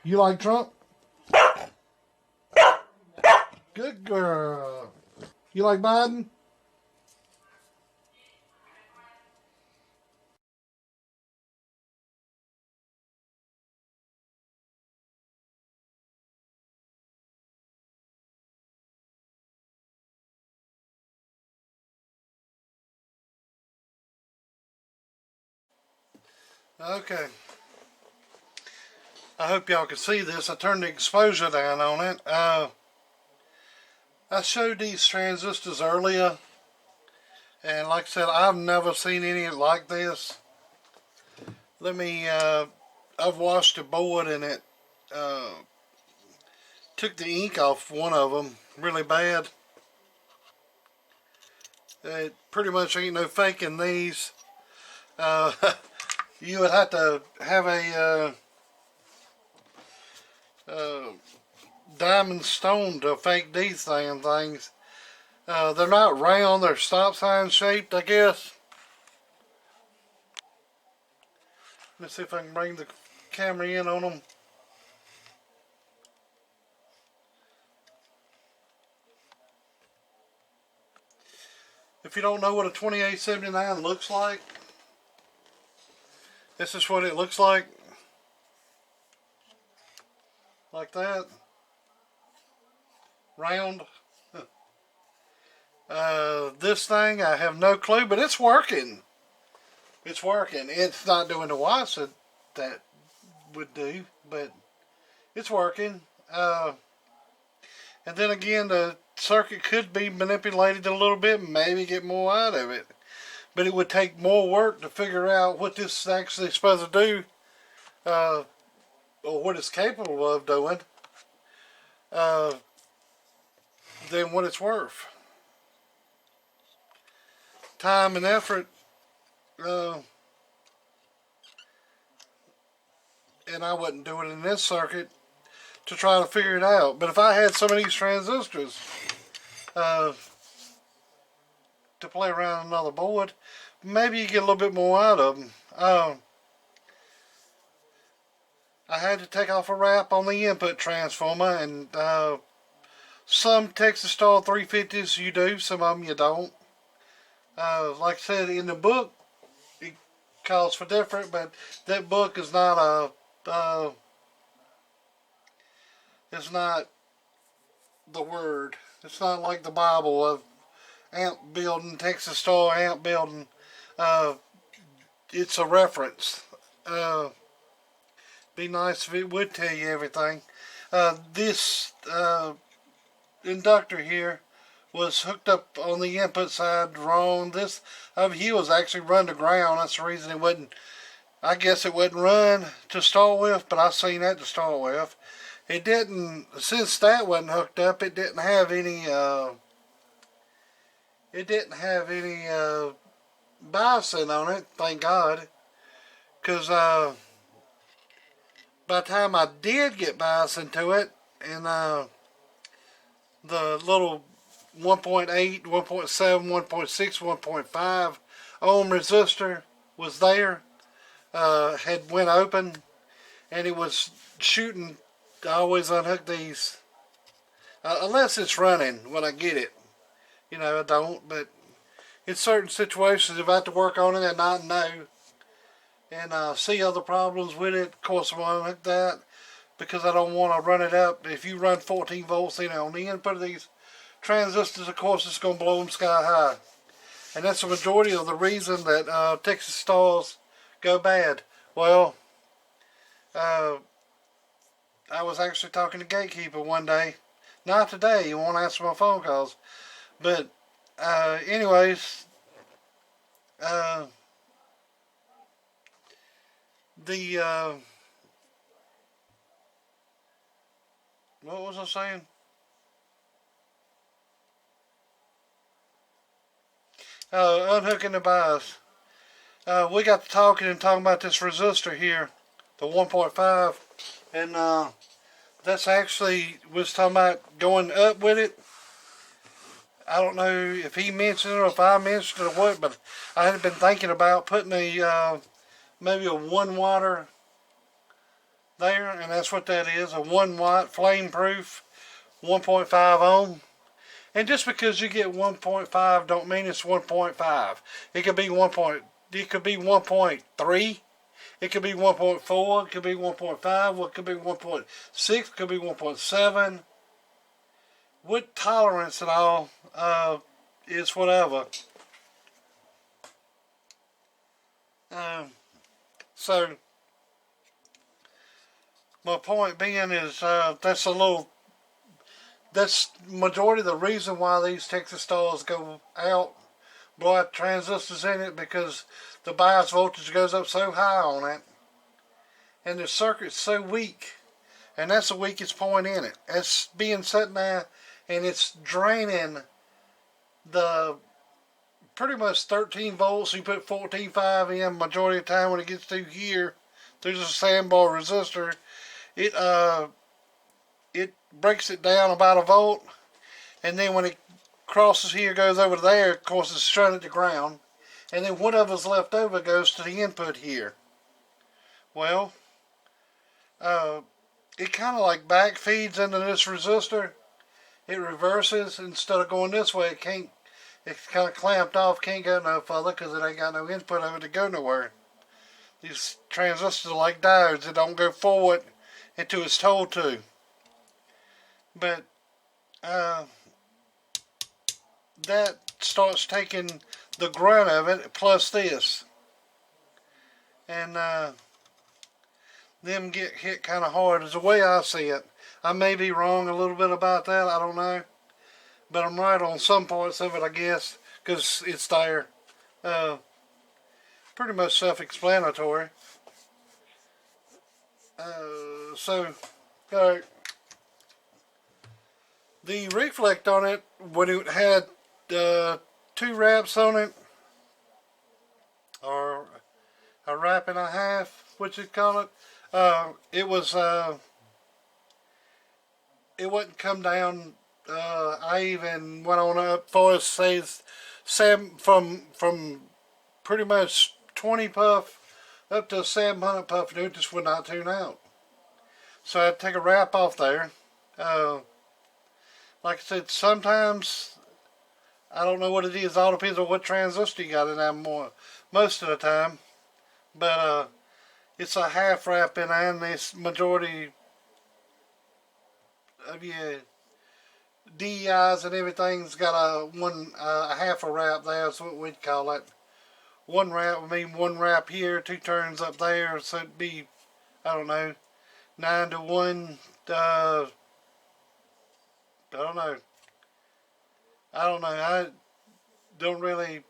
You like Trump? Good girl. You like Biden? Okay. I hope y'all can see this. I turned the exposure down on it. I showed these transistors earlier, and like I said, I've never seen any like this. I've washed the board and it took the ink off one of them really bad. It pretty much ain't no faking these. You would have to have a diamond stone to fake these damn things. They're not round, they're stop sign shaped, I guess. Let's see if I can bring the camera in on them. If you don't know what a 2879 looks like, this is what it looks like. Like that. Round. This thing, I have no clue, but it's working. It's working. It's not doing the watts that would do, but it's working. And then again, the circuit could be manipulated a little bit, maybe get more out of it. But it would take more work to figure out what this is actually supposed to do, or what it's capable of doing, than what it's worth. Time and effort, and I wouldn't do it in this circuit to try to figure it out. But if I had some of these transistors to play around another board, maybe you get a little bit more out of them. I had to take off a wrap on the input transformer, and some Texas Star 350s you do, some of them you don't. Like I said, in the book, it calls for different, but that book is not it's not the word. It's not like the Bible of amp building, Texas Star amp building. It's a reference. Be nice if it would tell you everything. This inductor here was hooked up on the input side wrong. This over here was actually run to ground. That's the reason it wasn't. I guess it wouldn't run to start with, but I seen that to start with. It didn't. Since that wasn't hooked up, it didn't have any. It didn't have any biasing on it. Thank God, because by the time I did get biasing to it, and the little 1.8, 1.7, 1.6, 1.5 ohm resistor was there, had went open, and it was shooting. I always unhook these, unless it's running when I get it. You know, I don't, but in certain situations, if I have to work on it and not know, and see other problems with it, of course I won't unhook that, because I don't want to run it up. If you run 14 volts in on the input of these transistors, of course it's going to blow them sky high. And that's the majority of the reason that Texas Stars go bad. Well, I was actually talking to Gatekeeper one day. Not today, he won't answer my phone calls. But, anyways, what was I saying? Unhooking the bias. We got to talking about this resistor here, the 1.5, and that's actually was talking about going up with it. I don't know if he mentioned it or if I mentioned it or what, but I had been thinking about putting a maybe a 1 watt there, and that's what that is, a 1 watt flame proof 1.5 ohm. And just because you get 1.5 don't mean it's 1.5. It could be 1.3, it could be 1.4, it could be 1.5, it could be 1.6, it could be 1.7. With tolerance and all, is whatever. So my point being is that's majority of the reason why these Texas stars go out, blow out transistors in it, because the bias voltage goes up so high on it, and the circuit's so weak, and that's the weakest point in it. It's being set there, and it's draining the pretty much 13 volts. You put 14.5 in majority of the time when it gets through here. There's a sandbar resistor. It breaks it down about a volt, and then when it crosses here, goes over there, of course it's shut at the ground, and then whatever's left over goes to the input here. Well, it kind of like back feeds into this resistor. It reverses. Instead of going this way, it's kind of clamped off, can't go no further because it ain't got no input of it to go nowhere. These transistors are like diodes that don't go forward until it's told to. But that starts taking the grunt of it, plus this, and them get hit kind of hard, is the way I see it. I may be wrong a little bit about that, I don't know, but I'm right on some parts of it, I guess, because it's there. Pretty much self-explanatory. So, alright. The reflect on it, when it had 2 wraps on it, or a wrap and a half, what you call it, it wouldn't come down. I even went on up for as say from pretty much 20 puff up to 700 puff, and it just would not tune out. So I'd take a wrap off there. Like I said, sometimes I don't know what it is. All depends on what transistor you got in there most of the time. But it's a half wrap in there, and this majority of your DEIs and everything's got a half a wrap there. That's what we'd call it. 1 wrap would mean 1 wrap here, 2 turns up there. So it'd be, I don't know, 9 to 1. I don't know. I don't really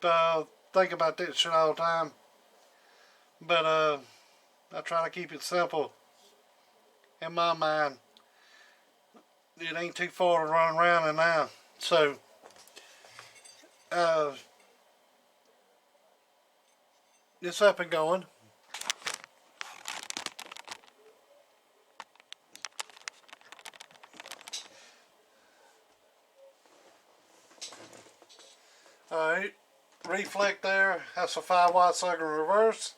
think about that shit all the time. But I try to keep it simple in my mind. It ain't too far to run around in now. So it's up and going. Alright, reflect there. That's a 5 watt slug in reverse.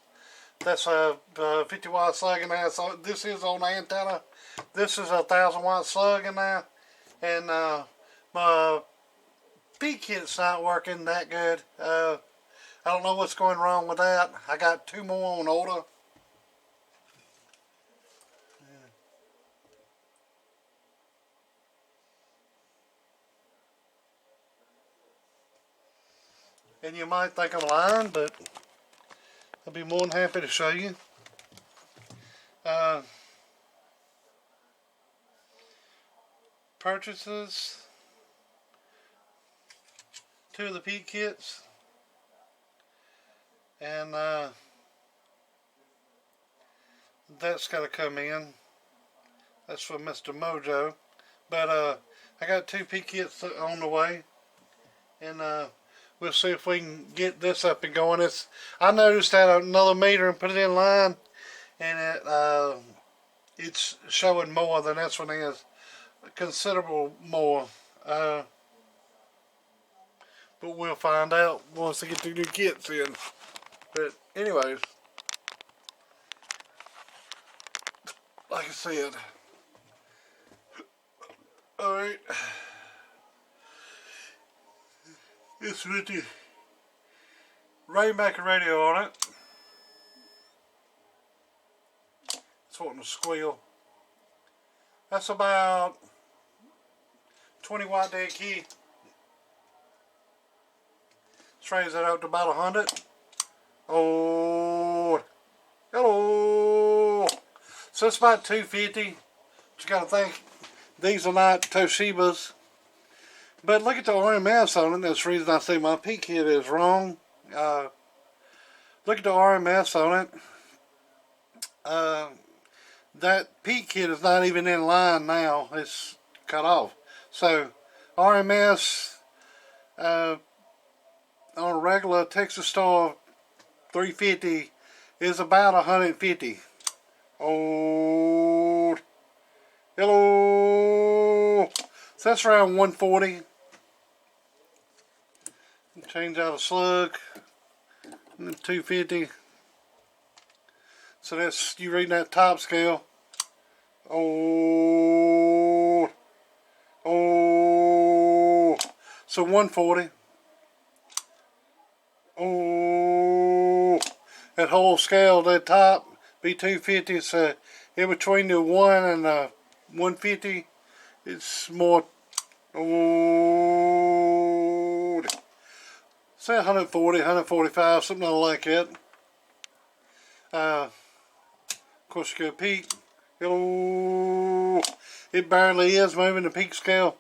That's a 50 watt slug in there. So this is on the antenna. This is a 1000 watt slug in there. And my peak kit's not working that good. I don't know what's going wrong with that. I got 2 more on order. And you might think I'm lying, but I'll be more than happy to show you. Purchases. 2 of the peak kits. And that's got to come in. That's for Mr. Mojo. But I got 2 peak kits on the way. And we'll see if we can get this up and going. I noticed that another meter and put it in line, and it's showing more than this one is, considerable more. But we'll find out once I get the new kits in. But anyways, like I said. Alright. It's with the Rainmaker radio on it. It's wanting to squeal. That's about 20 watt dead key. Let's raise that up to about 100. Oh, hello. So it's about 250. You gotta think, these are not Toshibas. But look at the RMS on it. That's the reason I say my peak kit is wrong. Look at the RMS on it. That peak kit is not even in line now. It's cut off. So RMS on a regular Texas Star 350 is about 150. Oh, hello. So that's around 140. Change out a slug. 250. So that's, you reading that top scale. Oh, so 140. Oh, that whole scale, that top, be 250. So in between the 1 and the 150, it's more. Oh, say 140, 145, something like that. Of course, you go peak. Hello. It barely is moving the peak scale.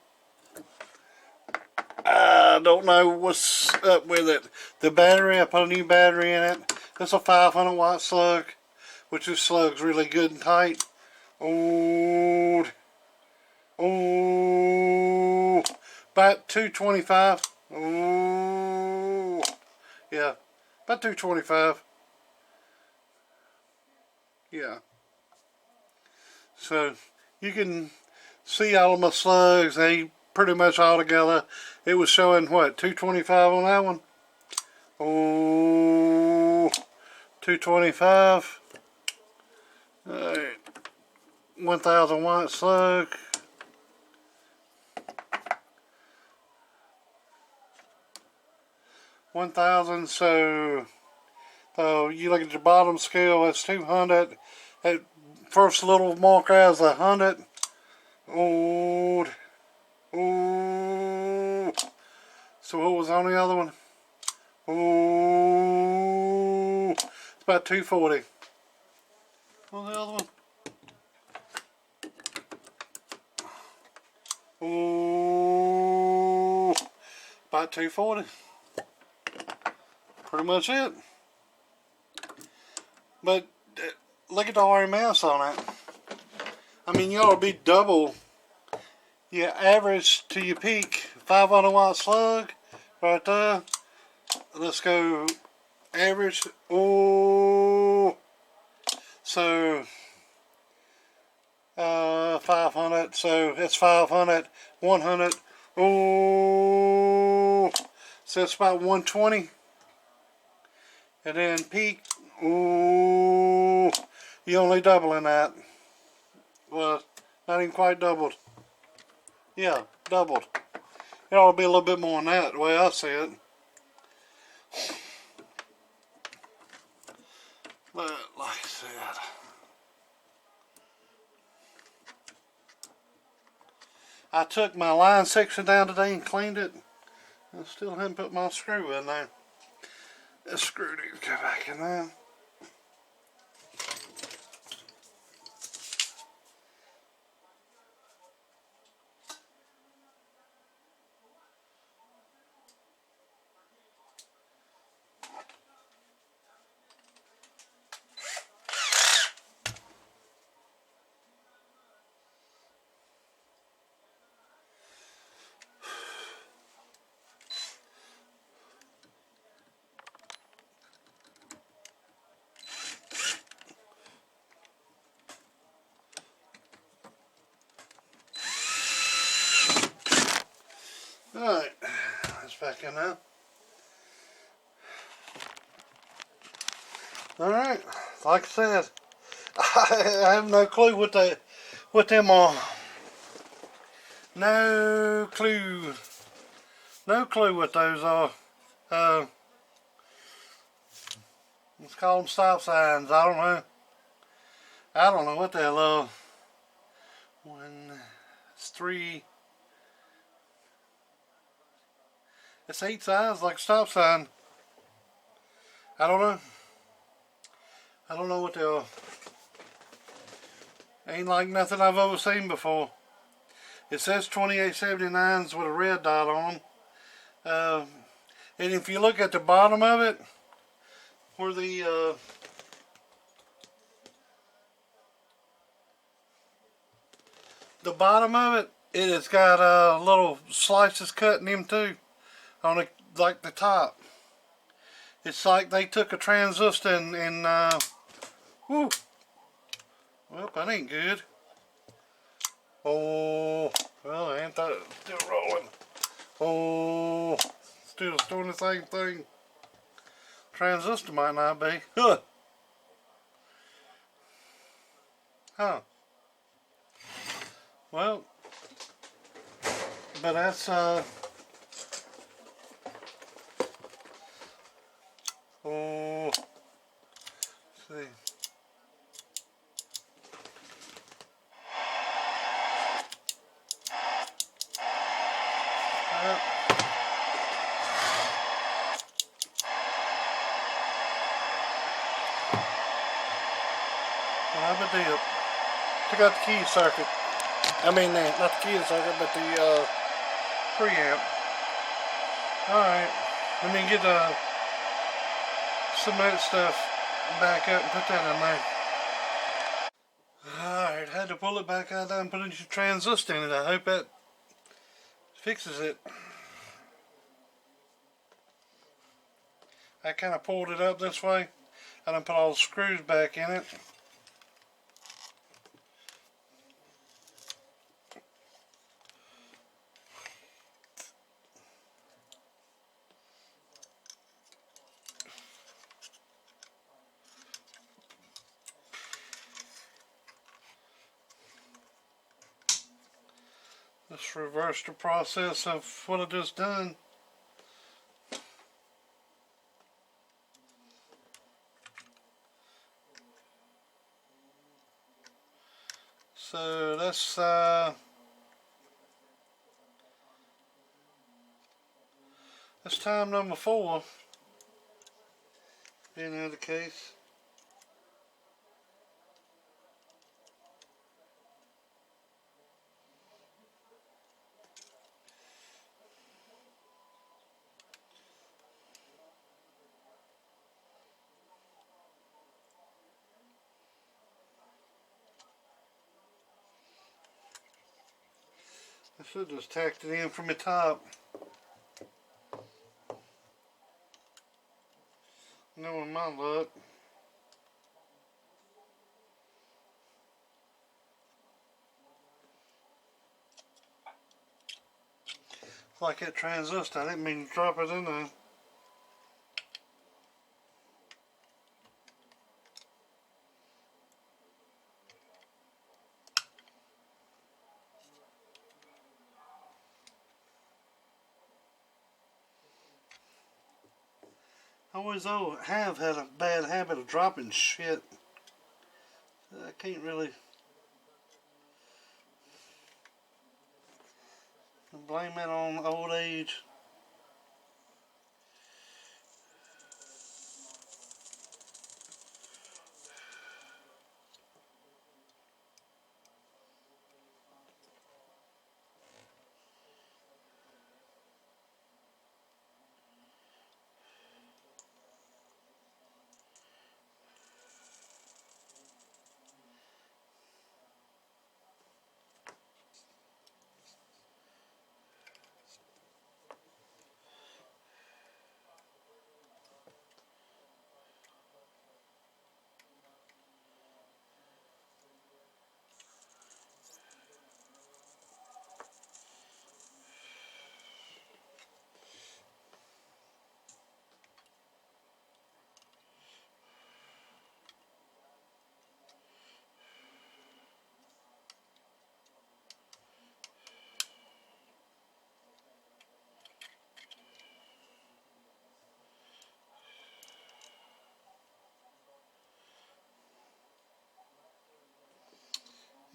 I don't know what's up with it. The battery, I put a new battery in it. It's a 500 watt slug, which this slug's really good and tight. Oh, about 225. Oh, yeah, about 225. Yeah. So you can see all of my slugs. They pretty much all together. It was showing what, 225 on that one. Oh, 225. Alright, 1000 watt slug. So you look at the bottom scale, that's 200. That first little marker is 100. Oh, so what was on the other one? Oh, it's about 240. What was the other one? Oh, about 240. Pretty much it. But look at the RMS on it. I mean, you ought to be double your average to your peak. 500 watt slug right there. Let's go average. Oh, so 500. So it's 500, 100. Oh, so it's about 120. And then peak. Oh, you only doubling that. Well, not even quite doubled. Yeah, doubled. It ought to be a little bit more than that, the way I see it. But, like I said, I took my line section down today and cleaned it. I still haven't put my screw in there. This screw needs to go back in there. Alright, that's back in now. Alright, like I said, I have no clue what them are. No clue. No clue what those are. Uh, let's call them stop signs. I don't know. I don't know what the hell are. It's 3. It's 8 signs like a stop sign. I don't know. I don't know what they are. Ain't like nothing I've ever seen before. It says 2879s with a red dot on them. And if you look at the bottom of it, where the bottom of it, it has got little slices cut in them too, on it, like the top. It's like they took a transistor and whew, well, that ain't good. Oh, well, I ain't that still rolling. Oh, still doing the same thing. Transistor might not be. Huh. Huh. Well, but that's oh, let's see. Well, have a deal. Took out the key circuit. I mean, not the key circuit, but the preamp. Alright, let me get some of that stuff back up and put that in there. Alright, had to pull it back out there and put a transistor in it. I hope that fixes it. I kind of pulled it up this way and I put all the screws back in it. Let's reverse the process of what I just done. So that's time number 4. Being the case. I should have just tacked it in from the top. Knowing my luck. Like that transistor, I didn't mean to drop it in there. I always have had a bad habit of dropping shit. I can't really blame it on old age.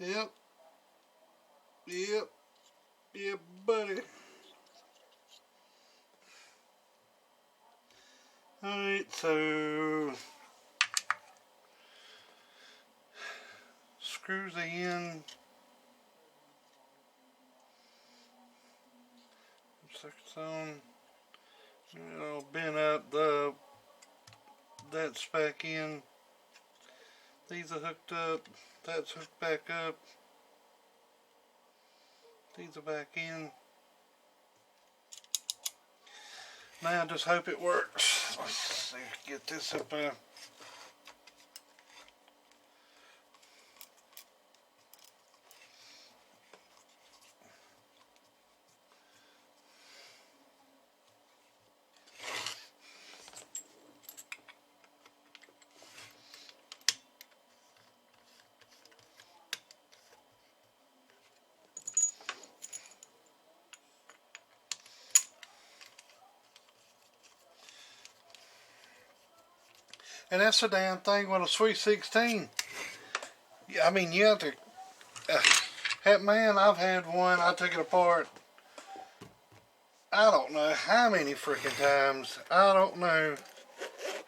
Yep. Yep. Yep, buddy. Alright, so screws in. Circuits on. I'll bend up that's back in. These are hooked up. That's hooked back up. These are back in. Now just hope it works. Let's see if I can get this up there. And that's the damn thing with a Sweet 16. I mean, you have to. Heck, man, I've had one. I took it apart. I don't know how many freaking times. I don't know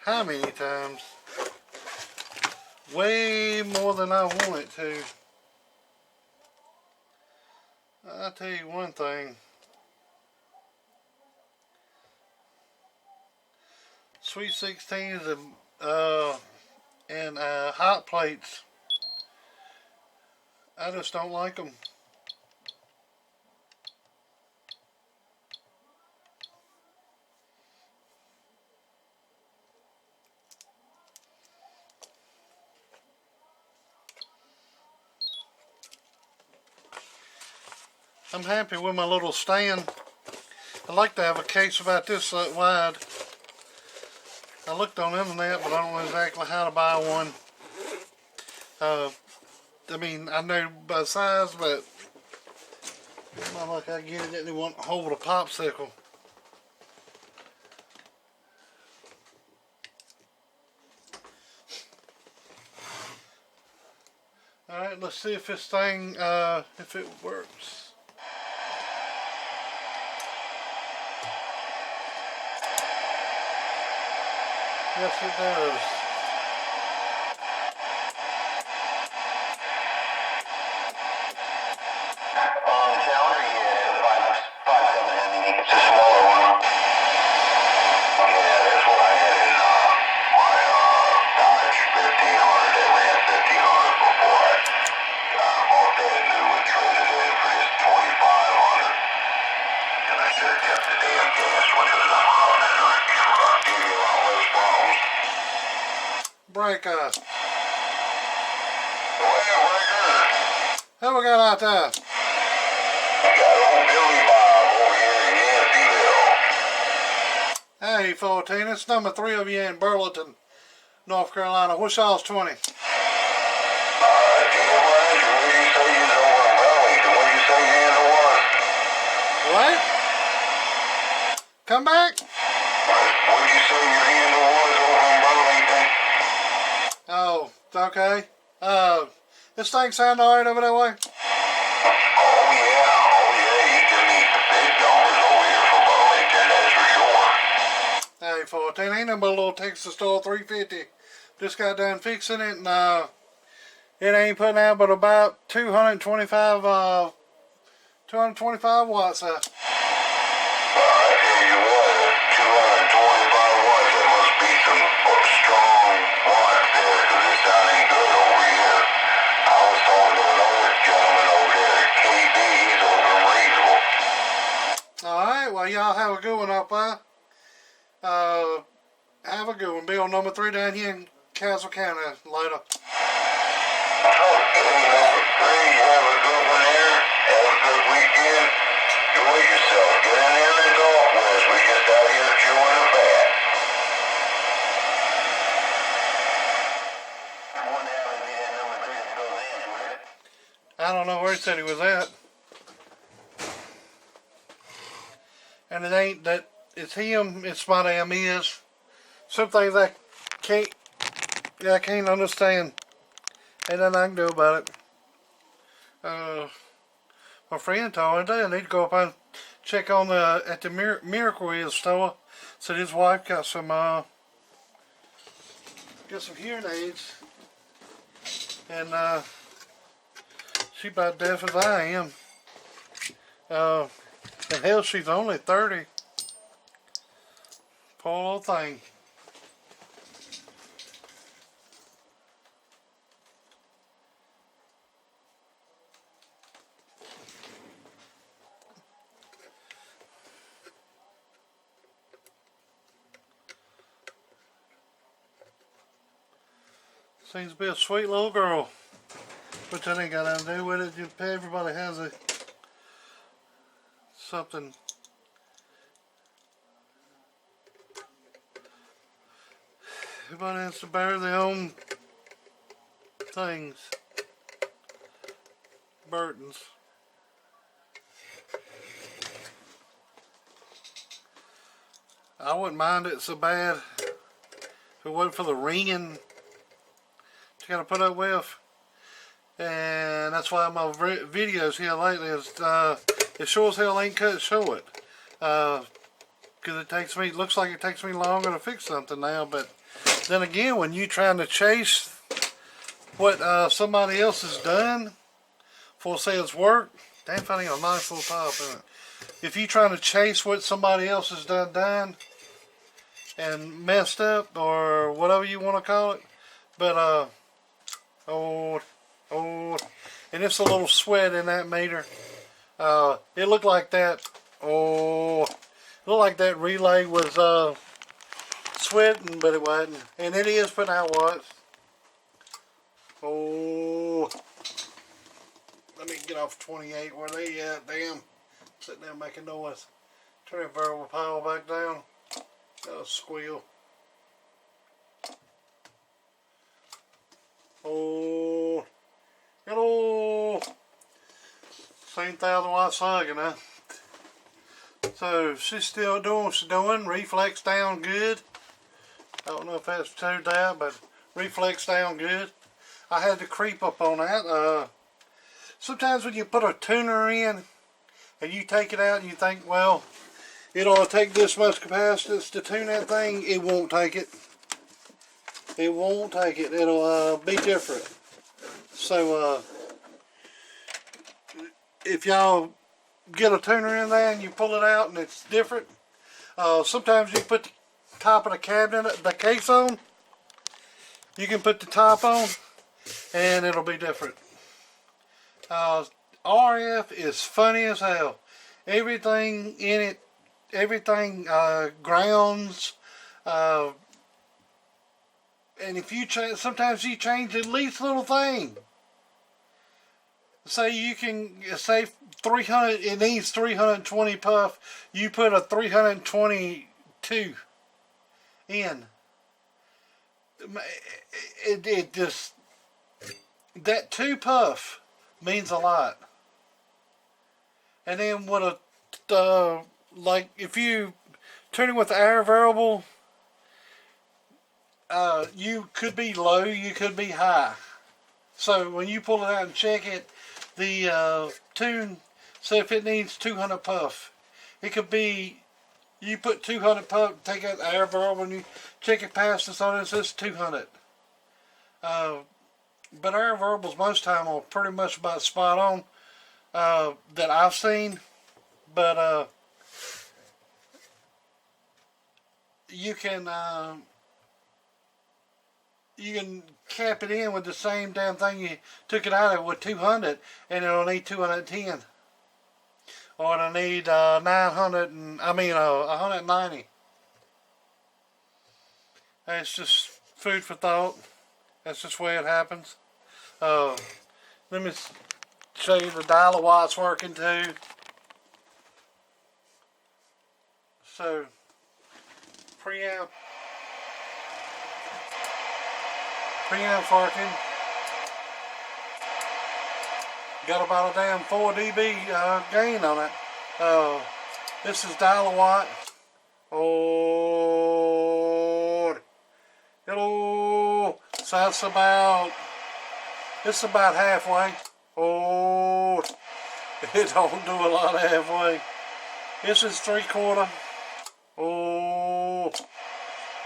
how many times. Way more than I wanted to. I'll tell you one thing. Sweet 16s and hot plates. I just don't like them. I'm happy with my little stand. I'd like to have a case about this wide. I looked on the internet, but I don't know exactly how to buy one. I mean, I know by size, but not like I get it. They want to hold a popsicle. Alright, let's see if this thing, if it works. Yes, it does. On the Challenger, yeah, it's a 5.7 Hemi. It's a smaller one. Yeah, that's what I had in my Dodge 1500. That ran 1500 before I bought that new and traded in for this 2500. And I should have kept the damn gas, which was a hot and give you a lot less problems. Breaker. Go ahead, Breaker. Who we got out there? Got old Billy Bob over here in Yanceyville. Hey, 14. It's number 3 of you in Burlington, North Carolina. What's y'all's 20? Where do you say you over in Burlington? Where do you say you in the was? What? Come back? Where'd you say your handle was over in Burlington? Oh, okay. This thing sound alright over that way? Oh yeah, you can meet the big dollars over here from Burlington, that's for sure. Hey, 14. Ain't no but a little Texas store 350. Just got done fixing it, and it ain't putting out but about 225 watts. I tell you what, 225 watts, that must be some strong watts there, because this sound ain't good over here. I was talking to an old gentleman over there at KB, he's over in Reasonable. Alright, well, y'all have a good one up there. Have a good one. Bill number 3 down here in Castle County. Later. Okay, number 3, you have a good one there. Have a good weekend. Enjoy yourself. Get in there and talk with us. We just out here chewing the fat. I wonder how it'd be that number 3 that goes in, would it? I don't know where he said he was at. And it ain't that it's him, it's my damn is. Some things I can't understand. Ain't nothing I can do about it. my friend told me today I need to go up and check on at the Miracle Wheel store. Said his wife got some hearing aids, and she about deaf as I am. And hell, she's only 30. Poor little thing. Seems to be a sweet little girl. Which that ain't got nothing to do with it. Everybody has something. Everybody has to bear their own things. Burdens. I wouldn't mind it so bad if it wasn't for the ringing you gotta put up with. And that's why my videos here lately is it sure as hell ain't cut short. Because it looks like it takes me longer to fix something now. But then again, when you trying to chase what somebody else has done for say it's work, damn funny a nice little top in it. If you trying to chase what somebody else has done and messed up or whatever you want to call it, but and it's a little sweat in that meter. It looked like that. It looked like that relay was sweating, but it wasn't. And it is putting out watts. Let me get off 28. Where they at? Damn, sitting there making noise. Turn that variable power back down. That'll squeal. Hello. Same 1,000-watt slugging, huh? So she's still doing what she's doing. Reflex down good. I don't know if that's tuned out, but reflex down good. I had to creep up on that. Sometimes when you put a tuner in and you take it out and you think, well, it'll take this much capacitance to tune that thing, it won't take it. It won't take it. It'll be different. So if y'all get a tuner in there and you pull it out and it's different, sometimes you put the top of the cabinet, the case on. You can put the top on and it'll be different. RF is funny as hell. Everything in it, everything grounds. And if you change, sometimes you change the least little thing. Say you can say 300. It needs 320 puff. You put a 322 in. It just, that 2 puff means a lot. And then what like if you turn it with the air variable, you could be low, you could be high. So when you pull it out and check it, the tune, say if it needs 200 puff, it could be, you put 200 puff, take out the air variable and you check it past this on it, it says 200. But air variables most time are pretty much about spot on that I've seen. But you can cap it in with the same damn thing you took it out of with 200, and it'll need 210, or it'll need 900 and 190. It's just food for thought. That's just the way it happens. Let me show you the dial of watts working too. So preamp working. Got about a damn 4 dB gain on it. This is dial a watt. Hello. So it's about halfway. Oh, it don't do a lot halfway. This is 3/4. Oh,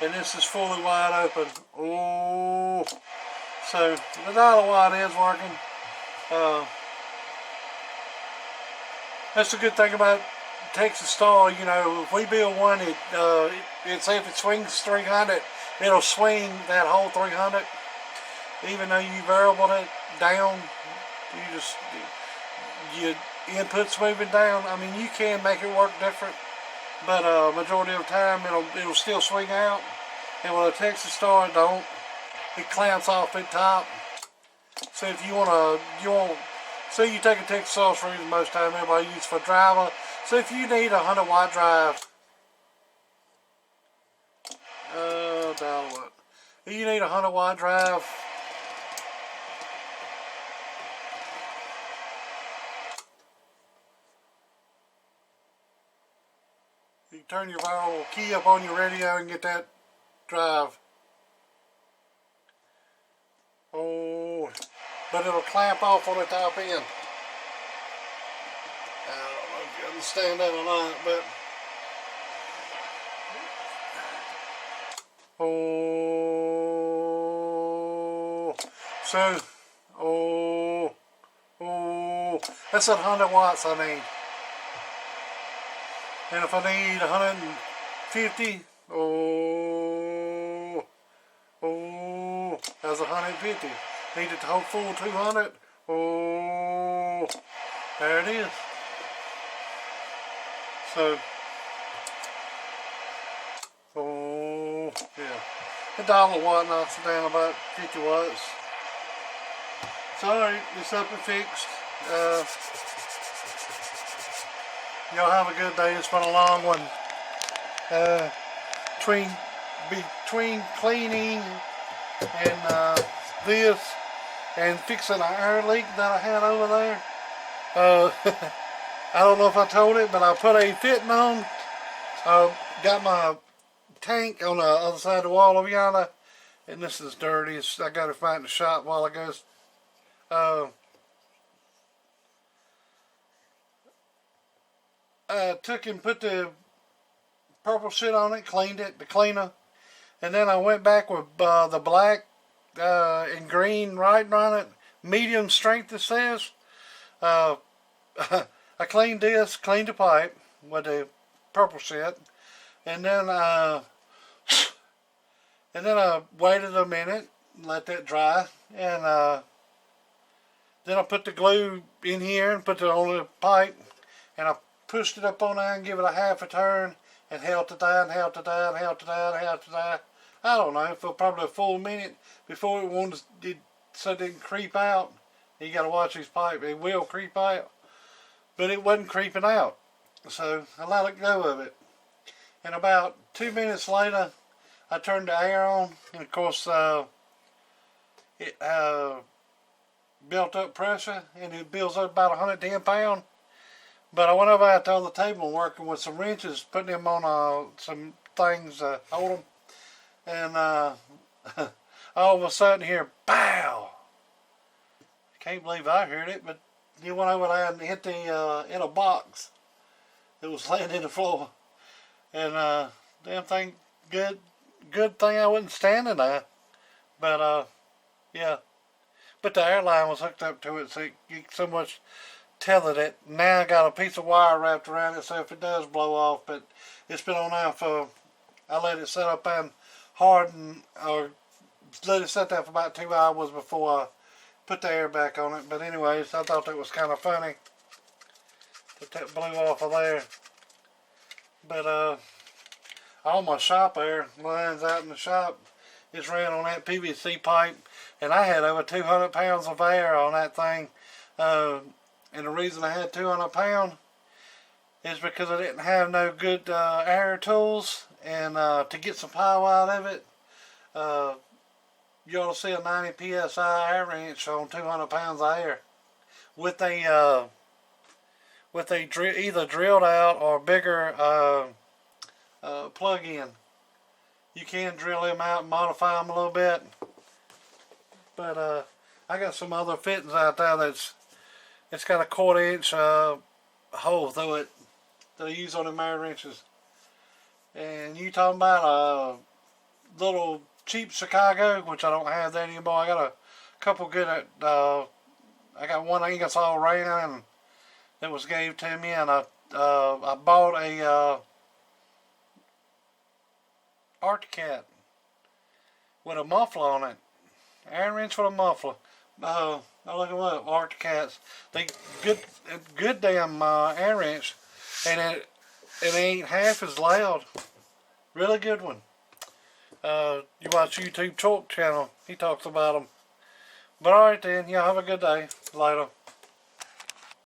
and this is fully wide open. Oh, so the dial wide is working. That's the good thing about Texas Star. You know, if we build one, it's if it swings 300, it'll swing that whole 300. Even though you variable it down, your input's moving down. I mean, you can make it work different, but majority of the time it'll still swing out. And with a Texas Star, it don't. It clamps off at top. So if you want, say you take a Texas Star for most time, everybody uses for driver. So if you need a 100-watt drive, dial what? If you need a 100-watt drive, you turn your variable key up on your radio and get that drive. Oh, but it'll clamp off on the top end. I don't know if you understand that or not, but oh, so that's 100 watts I need. And if I need 150, that's 150. Need it to hold full 200. Oh, there it is. So, yeah. The $1 knocks it down about 50 watts. Sorry, it's up and fixed. Y'all have a good day. It's been a long one. Between cleaning and this and fixing an air leak that I had over there. I don't know if I told it, but I put a fitting on. Got my tank on the other side of the wall over yonder, and this is dirty. I got it right in the shop while I goes. I took and put the purple shit on it, cleaned it, the cleaner, and then I went back with the black and green writing on it, medium strength it says. I cleaned this, cleaned the pipe with the purple shit, and then I waited a minute, let that dry, and then I put the glue in here and put it on the pipe, and I pushed it up on there and give it a half a turn and held it down, held it down, held it down, held it down. I don't know, for probably a full minute before it so it didn't creep out. You got to watch these pipe; it will creep out, but it wasn't creeping out. So I let it go of it. And about 2 minutes later, I turned the air on, and of course it built up pressure, and it builds up about 110 pounds. But I went over out to the other table working with some wrenches, putting them on some things to hold them. And all of a sudden here, pow! Can't believe I heard it, but you went over there and hit the in a box that was laying in the floor. And damn thing, good thing I wasn't standing there. But yeah. But the airline was hooked up to it, so you so much tethered it. Now I got a piece of wire wrapped around it, so if it does blow off, but it's been on there for, I let it set up and harden, or let it set there for about 2 hours before I put the air back on it. But anyways, I thought that was kind of funny that blew off of there. But all my shop air lines out in the shop is ran on that PVC pipe, and I had over 200 pounds of air on that thing. And the reason I had 200 pounds is because I didn't have no good air tools, and to get some power out of it, you ought to see a 90 psi air wrench on 200 pounds of air with a either drilled out or bigger plug-in. You can drill them out and modify them a little bit, but I got some other fittings out there that's It's got a 1/4 inch hole through it that I use on the mirror wrenches. And you talking about a little cheap Chicago, which I don't have that anymore. I got a couple good I got one Ingersoll Rand that was gave to me, and I bought a Arctic with a muffler on it. Iron wrench with a muffler. I look them up. Arctic. They good damn iron wrench, and it ain't half as loud. Really good one. You watch YouTube Talk channel. He talks about them. But alright then. Y'all have a good day. Later.